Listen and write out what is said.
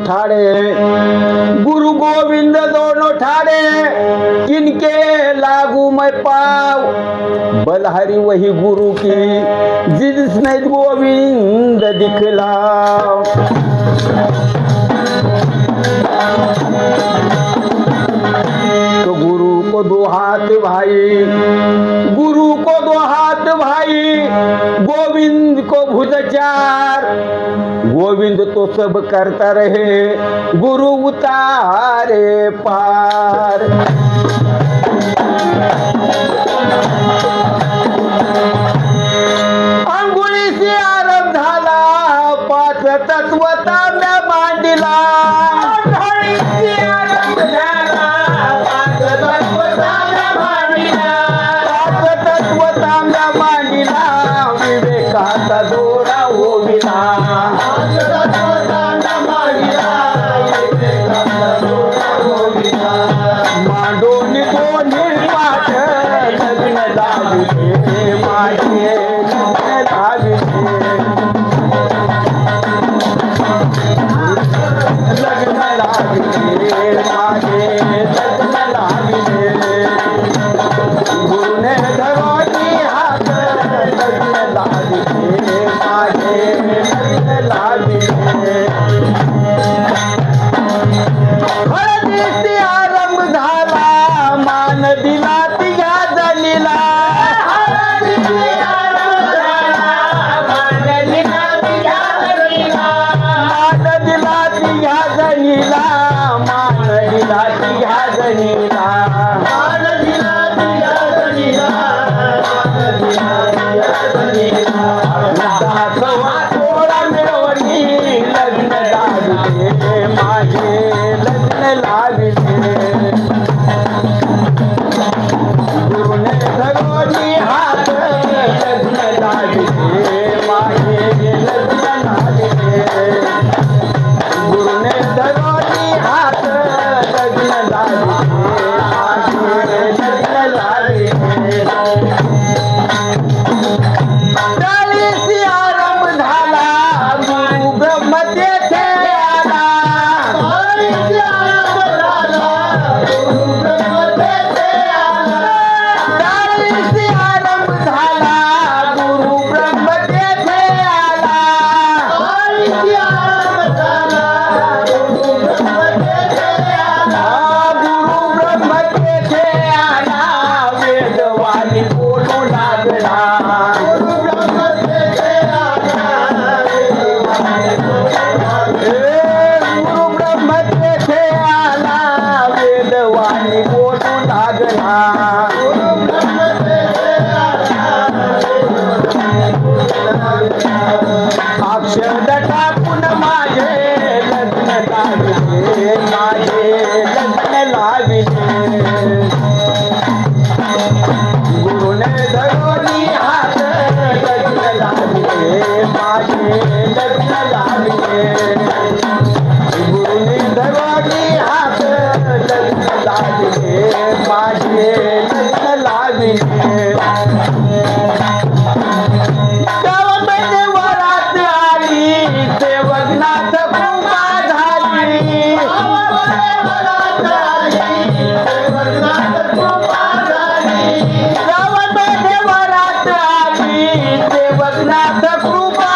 ठाड़े गुरु गोविंद दोनों ठाड़े किनके लागू मैं पाव बलहरी वही गुरु की जिसने गोविंद दिखलाओ। तो गुरु को दो हाथ भाई, गुरु को दो हाथ भाई, गोविंद को भुज चार। गोविंद तो सब करता रहे, गुरु उतारे पार। अंगुळी से आरंभ झाला, पाच तत्व तांब्या मांडिला। विवेकाचा दोरा ओविला, मांडोनी दोन्ही पाठ लग्न लाविले माझे लग्न लाविले, लग्न लाविले माझे लग्न लाविले। गुरुने धरोनी हात लग्न लाविले माझे लग्न लाविले। हळदीची आरंभ झाला, मान दिला तिघा जणीला। हळदीची आरंभ झाला, मान दिला तिघा जणीला। मान दिला तिघा जणीला, मान दिला तिघा जणीला। मान दिला तिघा जणीला, मान दिला तिघा जणीला। दासवा सोळा मिळवणी लग्न लाविले माझे लग्न लाविले। गुरुने धरोनी हात लग्न लाविले माझे लग्न लाविले। गुरुने धरोनी हात लग्न लाविले माझे लग्न लाविले। चाळीसी आरंभ झाला, गुरु ब्रह्म तेथे आला। चाळीसी आरंभ झाला, गुरु ब्रह्म तेथे आला। चाळीसी आरंभ झाला, गुरु ब्रह्म तेथे आला। चाळीसी आरंभ झाला, गुरु ब्रह्म तेथे आला। गुरु ब्रह्म तेथे आला, वेदवाणी बोलू लागला। गुरु ब्रह्म तेथे आला, वेदवाणी बोलू लागला। अक्षर टाकून माझे लग्न लाविले माझे लग्न लाविले। गुरुने धरोनी हात लग्न लाविले माझे लग्न लाविले। गुरुने धरोनी हात लग्न लाविले माझे लग्न लाविले। गावामध्ये वरात आली, सेवकनाथ कृपा झाली। गावामध्ये वरात आली, सेवकनाथ कृपा झाली। गावामध्ये वरात आली, सेवकनाथ कृपा